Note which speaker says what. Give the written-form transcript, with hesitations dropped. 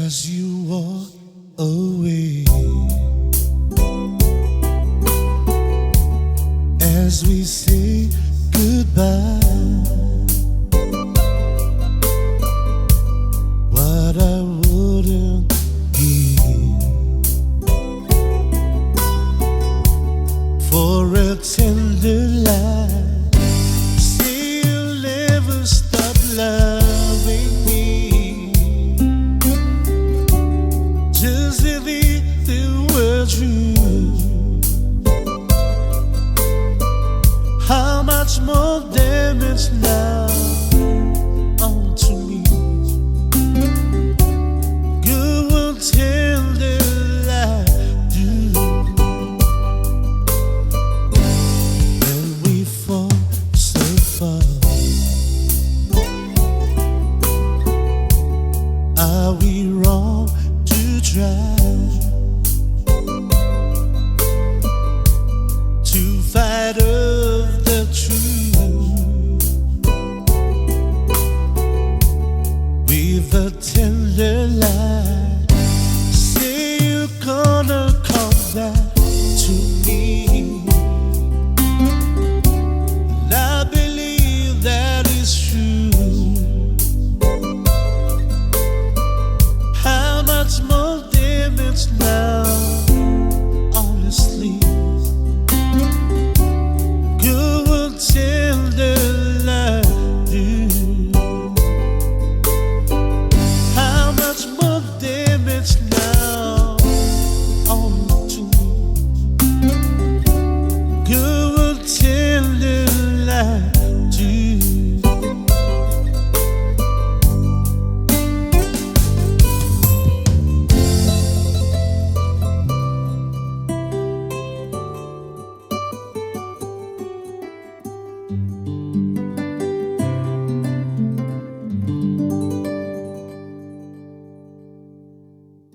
Speaker 1: as you walk away, as we say goodbye. What I wouldn't give for a tender lie. Say you'll never stop loving me, just if it were true. How much more damage now onto me? Good will tender lie do. When we fall so far, are we wrong to try to fight of the truth with a tender lie?